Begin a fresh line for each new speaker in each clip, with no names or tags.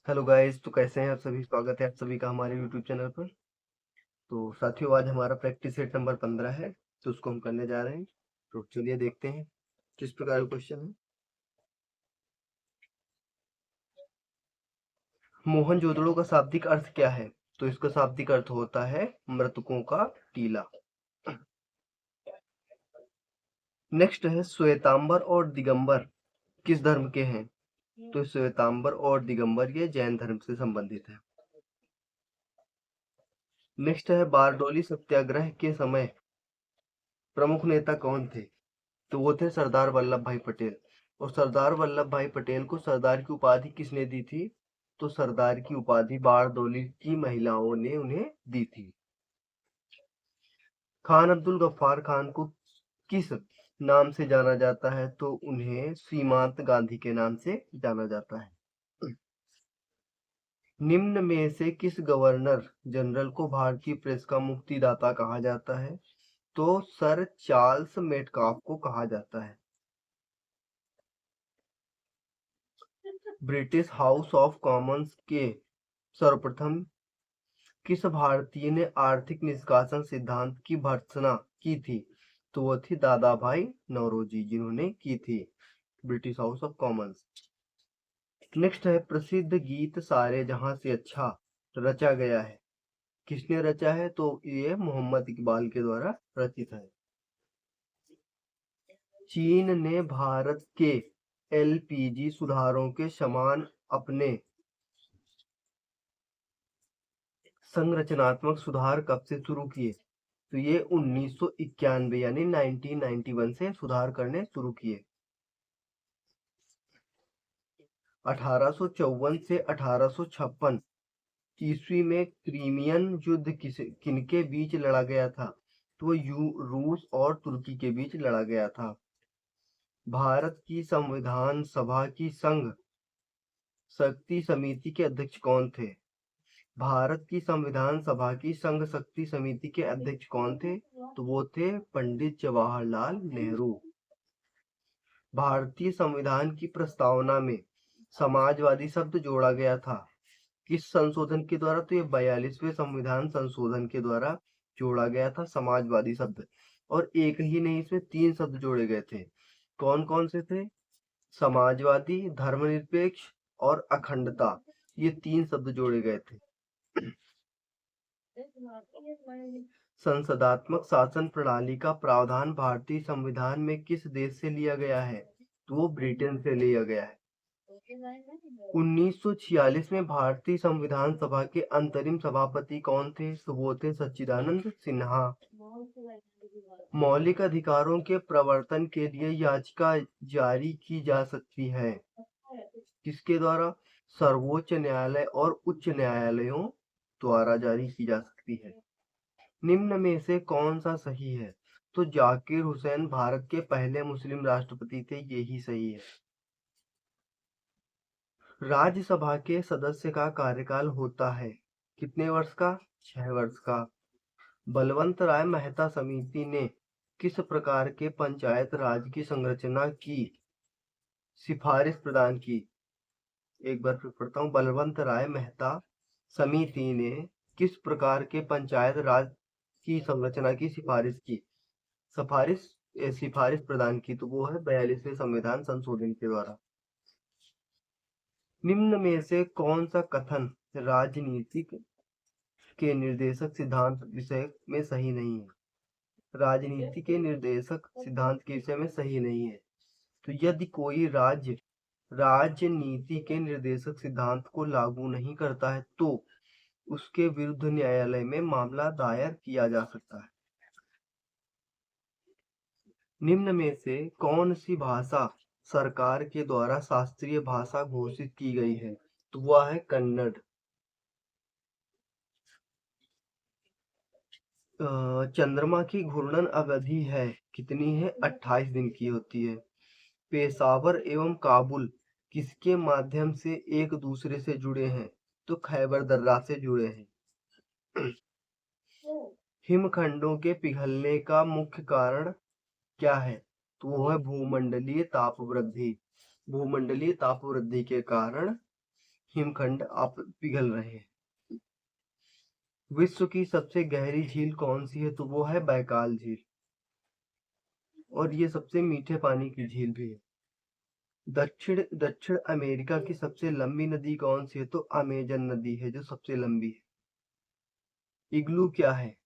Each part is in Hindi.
हेलो गाइस, तो कैसे हैं आप सभी। स्वागत है आप सभी का हमारे यूट्यूब चैनल पर। तो साथियों, आज हमारा प्रैक्टिस सेट नंबर 15 है, तो उसको हम करने जा रहे हैं। तो चलिए देखते हैं किस प्रकार का क्वेश्चन है। मोहनजोदड़ो का शाब्दिक अर्थ क्या है? तो इसका शाब्दिक अर्थ होता है मृतकों का टीला। नेक्स्ट है, श्वेतांबर और दिगंबर किस धर्म के हैं? तो श्वेतांबर और दिगंबर ये जैन धर्म से संबंधित है। नेक्स्ट है, बारडोली सत्याग्रह के समय प्रमुख नेता कौन थे? तो वो थे सरदार वल्लभ भाई पटेल। और सरदार वल्लभ भाई पटेल को सरदार की उपाधि किसने दी थी? तो सरदार की उपाधि बारडोली की महिलाओं ने उन्हें दी थी। खान अब्दुल गफ्फार खान को किस नाम से जाना जाता है? तो उन्हें सीमांत गांधी के नाम से जाना जाता है। निम्न में से किस गवर्नर जनरल को भारतीय प्रेस का मुक्तिदाता कहा जाता है? तो सर चार्ल्स मेटकाफ को कहा जाता है। ब्रिटिश हाउस ऑफ कॉमन्स के सर्वप्रथम किस भारतीय ने आर्थिक निष्कासन सिद्धांत की भर्त्सना की थी? तो वो थी दादा भाई नौरोजी, जिन्होंने की थी British house of Commons. Next है, प्रसिद्ध गीत सारे जहां से अच्छा रचा गया है किसने रचा है? तो ये मोहम्मद इकबाल के द्वारा रचित है। चीन ने भारत के एलपीजी सुधारों के समान अपने संरचनात्मक सुधार कब से शुरू किए? तो ये 1991 यानी 1991 से सुधार करने शुरू किए। 1854 से 1856 ईस्वी में क्रीमियन युद्ध किनके बीच लड़ा गया था? तो रूस और तुर्की के बीच लड़ा गया था। भारत की संविधान सभा की संघ शक्ति समिति के अध्यक्ष कौन थे? भारत की संविधान सभा की संघ शक्ति समिति के अध्यक्ष कौन थे? तो वो थे पंडित जवाहरलाल नेहरू। भारतीय संविधान की प्रस्तावना में समाजवादी शब्द जोड़ा गया था किस संशोधन के द्वारा? तो ये 42वें संविधान संशोधन के द्वारा जोड़ा गया था समाजवादी शब्द। और एक ही नहीं, इसमें 3 शब्द जोड़े गए थे। कौन कौन से थे? समाजवादी, धर्मनिरपेक्ष और अखंडता, ये 3 शब्द जोड़े गए थे। संसदात्मक शासन प्रणाली का प्रावधान भारतीय संविधान में किस देश से लिया गया है? तो वो ब्रिटेन से लिया गया है। 1946 में भारतीय संविधान सभा के अंतरिम सभापति कौन थे? तो वो थे सच्चिदानंद सिन्हा। मौलिक अधिकारों के प्रवर्तन के लिए याचिका जारी की जा सकती है किसके द्वारा? सर्वोच्च न्यायालय और उच्च न्यायालयों द्वारा जारी की जा सकती है। निम्न में से कौन सा सही है? तो जाकिर हुसैन भारत के पहले मुस्लिम राष्ट्रपति थे, यही सही है। राज्यसभा के सदस्य का कार्यकाल होता है कितने वर्ष का? 6 वर्ष का। बलवंत राय मेहता समिति ने किस प्रकार के पंचायत राज की संरचना की सिफारिश प्रदान की? एक बार फिर पढ़ता हूँ। बलवंत राय मेहता समिति ने किस प्रकार के पंचायत राज की संरचना की सिफारिश प्रदान की? तो वो है 42वें संविधान संशोधन के द्वारा। निम्न में से कौन सा कथन राजनीतिक के निर्देशक सिद्धांत विषय में सही नहीं है? राजनीति के निर्देशक सिद्धांत के विषय में सही नहीं है। तो यदि कोई राज्य राजनीति के निर्देशक सिद्धांत को लागू नहीं करता है तो उसके विरुद्ध न्यायालय में मामला दायर किया जा सकता है। निम्न में से कौन सी भाषा सरकार के द्वारा शास्त्रीय भाषा घोषित की गई है? तो वह है कन्नड़। चंद्रमा की घूर्णन अवधि है कितनी है? 28 दिन की होती है। पेशावर एवं काबुल किसके माध्यम से एक दूसरे से जुड़े हैं? तो खैबर दर्रा से जुड़े हैं। हिमखंडों के पिघलने का मुख्य कारण क्या है? तो वो है भूमंडलीय ताप वृद्धि। भूमंडलीय ताप वृद्धि के कारण हिमखंड आप पिघल रहे हैं। विश्व की सबसे गहरी झील कौन सी है? तो वो है बैकाल झील, और ये सबसे मीठे पानी की झील भी है। दक्षिण दक्षिण अमेरिका की सबसे लंबी नदी कौन सी है? तो अमेजन नदी है जो सबसे लंबी है। इग्लू क्या है?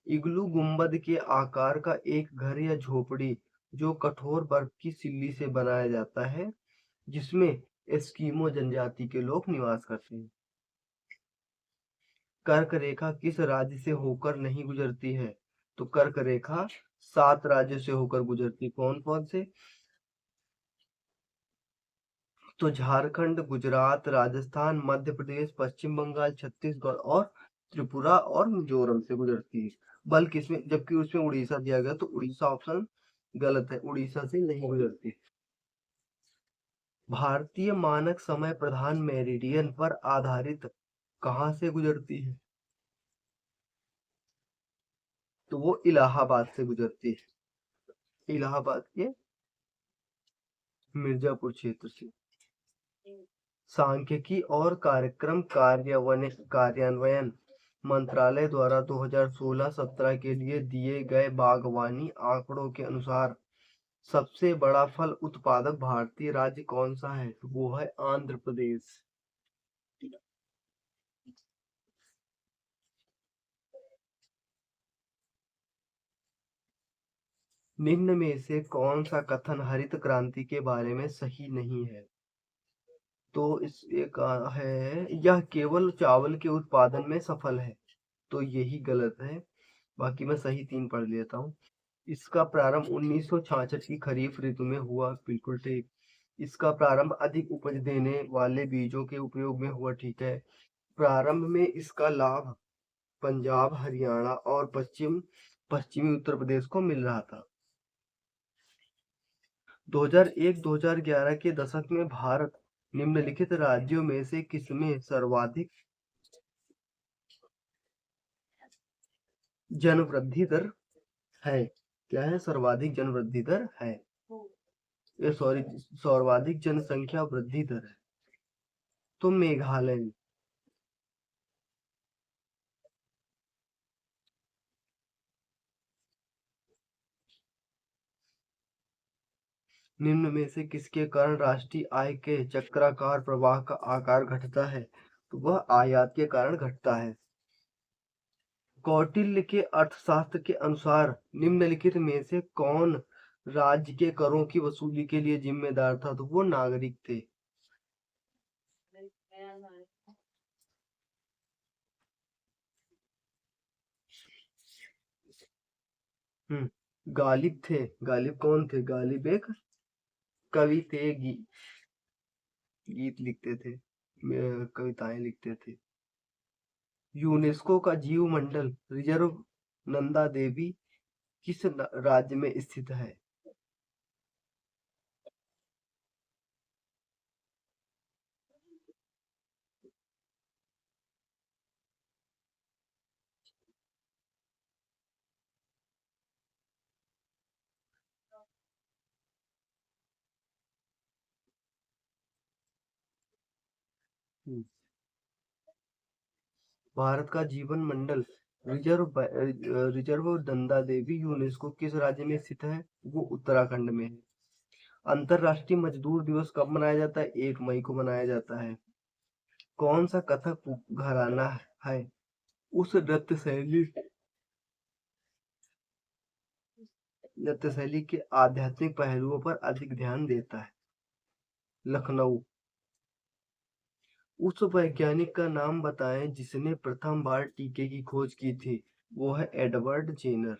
इग्लू गुंबद के आकार का एक घर या झोपड़ी जो कठोर बर्फ की सिल्ली से बनाया जाता है, जिसमें एस्किमो जनजाति के लोग निवास करते हैं। कर्क रेखा किस राज्य से होकर नहीं गुजरती है? तो कर्क रेखा 7 राज्यों से होकर गुजरती। कौन कौन से? तो झारखंड, गुजरात, राजस्थान, मध्य प्रदेश, पश्चिम बंगाल, छत्तीसगढ़ और त्रिपुरा और मिजोरम से गुजरती है। बल्कि इसमें, जबकि उसमें उड़ीसा दिया गया, तो उड़ीसा ऑप्शन गलत है, उड़ीसा से नहीं गुजरती। भारतीय मानक समय प्रधान मेरिडियन पर आधारित कहाँ से गुजरती है? तो वो इलाहाबाद से गुजरती है, इलाहाबाद के मिर्जापुर क्षेत्र से। सांख्यिकी और कार्यक्रम कार्यान्वयन मंत्रालय द्वारा 2016-17 के लिए दिए गए बागवानी आंकड़ों के अनुसार सबसे बड़ा फल उत्पादक भारतीय राज्य कौन सा है? तो वो है आंध्र प्रदेश। निम्न में से कौन सा कथन हरित क्रांति के बारे में सही नहीं है? तो इस एक है, यह केवल चावल के उत्पादन में सफल है, तो यही गलत है। बाकी मैं सही 3 पढ़ लेता हूँ। इसका प्रारंभ 1966 की खरीफ ऋतु में हुआ, बिल्कुल ठीक। इसका प्रारंभ अधिक उपज देने वाले बीजों के उपयोग में हुआ, ठीक है। प्रारंभ में इसका लाभ पंजाब, हरियाणा और पश्चिमी उत्तर प्रदेश को मिल रहा था। 2001-2011 के दशक में भारत निम्नलिखित राज्यों में से किसमें सर्वाधिक जन वृद्धि दर है? क्या है? सर्वाधिक जन वृद्धि दर है, ये सॉरी, सर्वाधिक जनसंख्या वृद्धि दर है। तो मेघालय में। निम्न में से किसके कारण राष्ट्रीय आय के चक्राकार प्रवाह का आकार घटता है? तो वह आयात के कारण घटता है। कौटिल्य के अर्थशास्त्र के अनुसार निम्नलिखित में से कौन राज्य के करों की वसूली के लिए जिम्मेदार था? तो वो नागरिक थे। गालिब थे। गालिब कौन थे? गालिब एक कवि थे, गीत लिखते थे, कविताएं लिखते थे। यूनेस्को का जीव मंडल रिजर्व नंदा देवी किस राज्य में स्थित है? हम्म, भारत का जीवन मंडल रिजर्व नंदा देवी यूनेस्को किस राज्य में स्थित है? वो उत्तराखंड में है। अंतरराष्ट्रीय मजदूर दिवस कब मनाया जाता है? 1 मई को मनाया जाता है। कौन सा कथक घराना है उस नृत्य शैली के आध्यात्मिक पहलुओं पर अधिक ध्यान देता है? लखनऊ। उस वैज्ञानिक का नाम बताएं जिसने प्रथम बार टीके की खोज की थी? वो है एडवर्ड जेनर।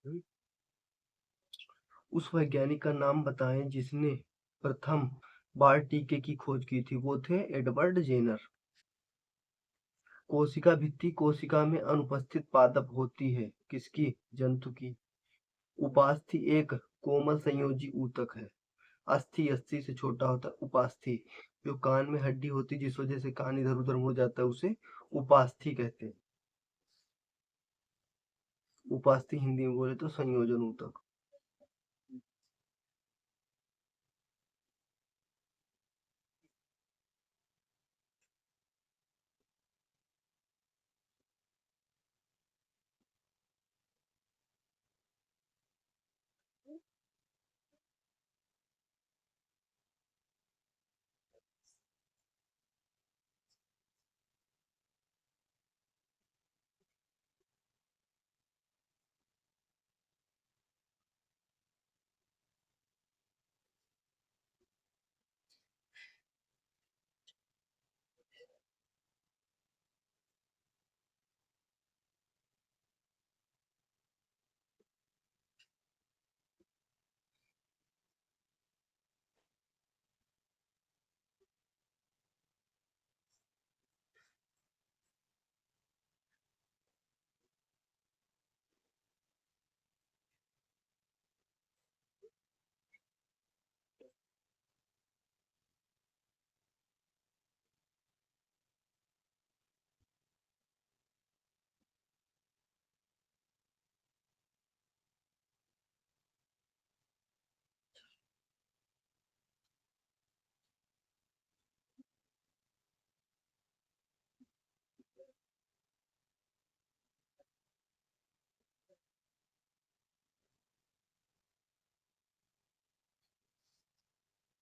हम्म, उस वैज्ञानिक का नाम बताएं जिसने प्रथम बार टीके की खोज की थी। वो थे एडवर्ड जेनर। कोशिका भित्ति कोशिका में अनुपस्थित पादप होती है। किसकी? जंतु की। उपास्थि एक कोमल संयोजी ऊतक है। अस्थि अस्थि से छोटा होता है। उपास्थि जो कान में हड्डी होती है जिस वजह से कान इधर उधर मुड़ जाता है उसे उपास्थि कहते हैं। उपास्थि हिंदी में बोले तो संयोजन ऊतक।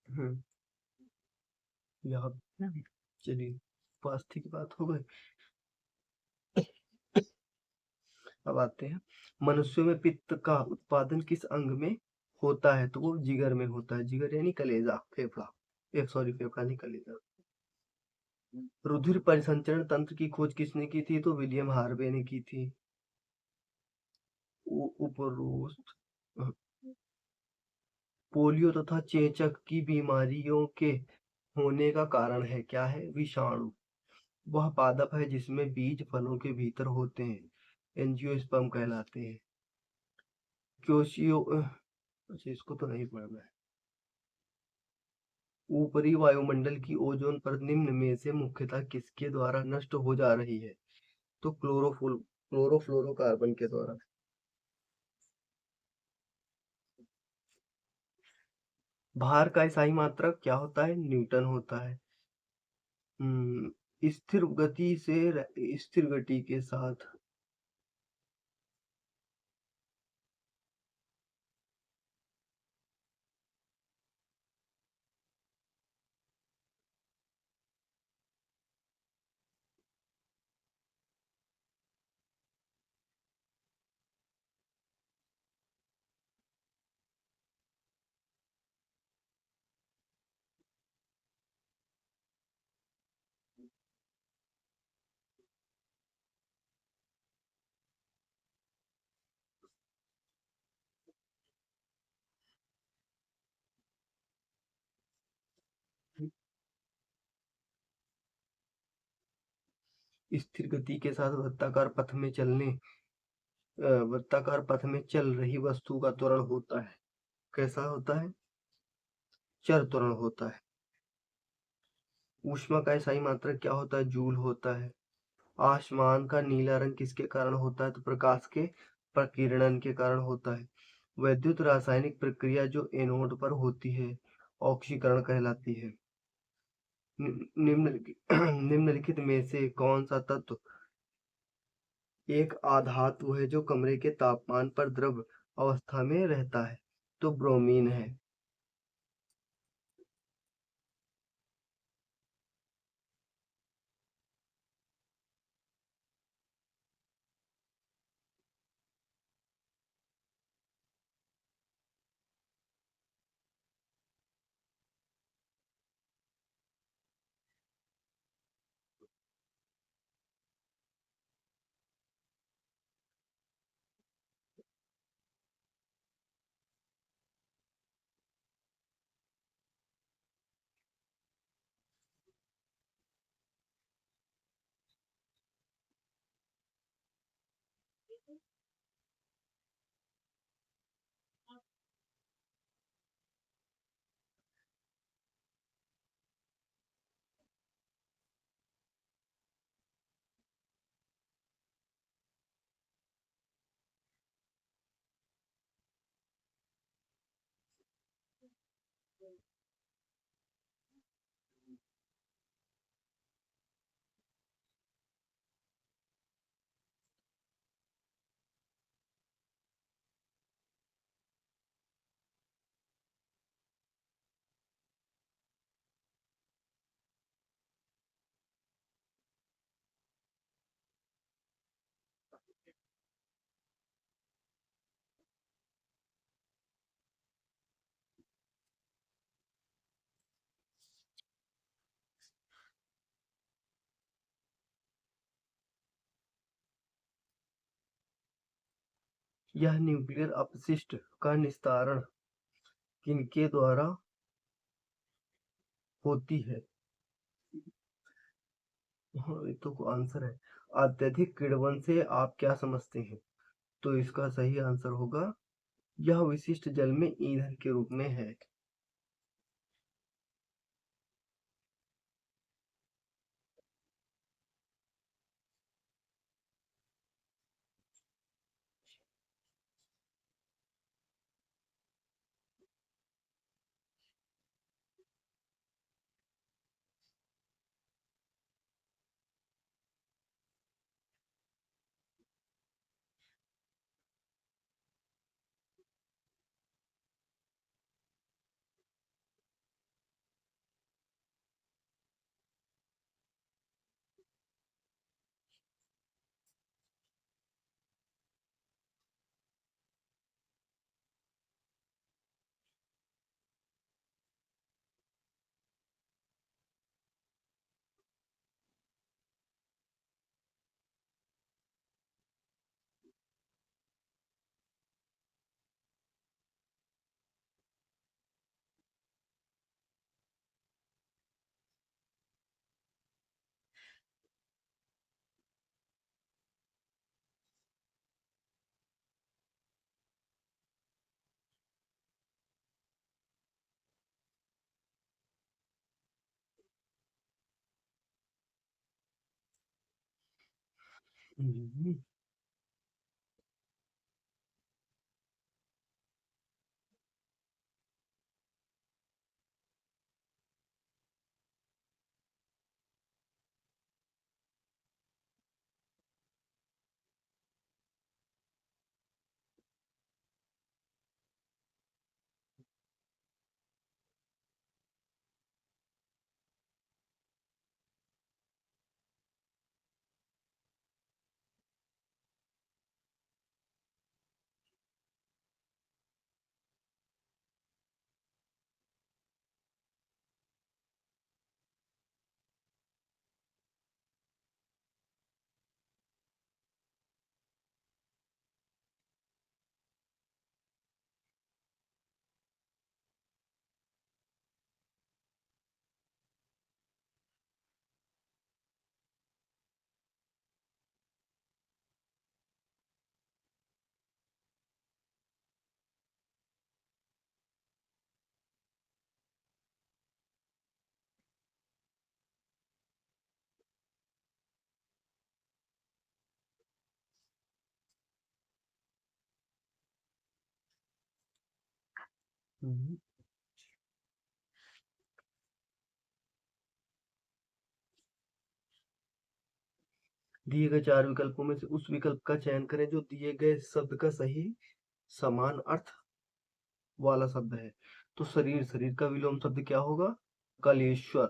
हम्म, यहाँ चलिए उपास्थि की बात हो गई। अब आते हैं मनुष्यों में पित्त का उत्पादन किस अंग में होता है? तो वो जिगर में होता है। जिगर यानी कलेजा, फेफड़ा। सॉरी, फेफड़ा नहीं, कलेजा। रुधिर परिसंचरण तंत्र की खोज किसने की थी? तो विलियम हार्वे ने की थी। उपरोक्त पोलियो तथा चेचक की बीमारियों के होने का कारण है क्या है? विषाणु। वह पादप है जिसमें बीज फलों के भीतर होते हैं। एंजियोस्पर्म कहलाते हैं। क्योशियो अच्छा, इसको तो नहीं पढ़ना है। ऊपरी वायुमंडल की ओजोन परत निम्न में से मुख्यतः किसके द्वारा नष्ट हो जा रही है? तो क्लोरोफ्लोरोकार्बन के द्वारा। भार का इकाई मात्रक क्या होता है? न्यूटन होता है। स्थिर गति से स्थिर गति के साथ स्थिर गति के साथ वृत्ताकार पथ में चल रही वस्तु का त्वरण होता है। कैसा होता है? चर त्वरण होता है। ऊष्मा का इकाई मात्रक क्या होता है? जूल होता है। आसमान का नीला रंग किसके कारण होता है? तो प्रकाश के प्रकीर्णन के कारण होता है। वैद्युत रासायनिक प्रक्रिया जो एनोड पर होती है ऑक्सीकरण कहलाती है। निम्नलिखित में से कौन सा तत्व एक आधातु है जो कमरे के तापमान पर द्रव अवस्था में रहता है? तो ब्रोमीन है। यह न्यूक्लियर अपशिष्ट का निस्तारण किनके द्वारा होती है? हाँ, ये तो आंसर है। अत्यधिक किण्वन से आप क्या समझते हैं? तो इसका सही आंसर होगा, यह विशिष्ट जल में ईंधन के रूप में है। हम्म, हम्म। दिए गए 4 विकल्पों में से उस विकल्प का चयन करें जो दिए गए शब्द का सही समान अर्थ वाला शब्द है। तो शरीर, शरीर का विलोम शब्द क्या होगा? कलेश्वर।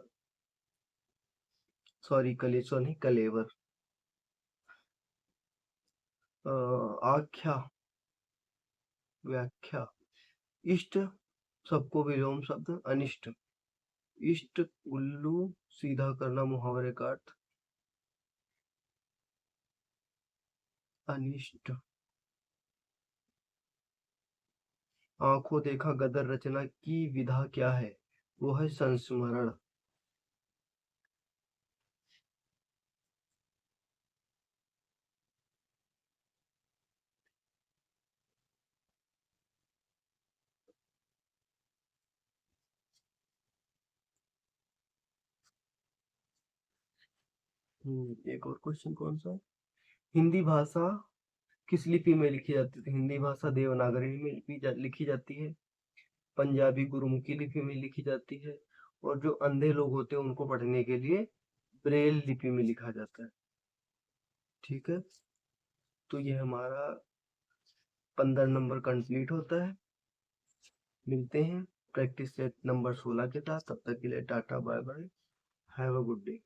सॉरी, कलेश्वर नहीं, कलेवर। आख्या, व्याख्या। इष्ट, सबको विलोम शब्द अनिष्ट। इष्ट, उल्लू, सीधा करना, मुहावरे का अर्थ। अनिष्ट, आंखों देखा गदर रचना की विधा क्या है? वो है संस्मरण। एक और क्वेश्चन कौन सा? हिंदी भाषा किस लिपि में लिखी जाती है? हिंदी भाषा देवनागरी में लिखी जाती है, पंजाबी गुरुमुखी लिपि में लिखी जाती है, और जो अंधे लोग होते हैं उनको पढ़ने के लिए ब्रेल लिपि में लिखा जाता है। ठीक है, तो ये हमारा 15 नंबर कंप्लीट होता है। मिलते हैं प्रैक्टिस सेट नंबर 16 के साथ। तब तक के लिए tata bye bye, have a good day.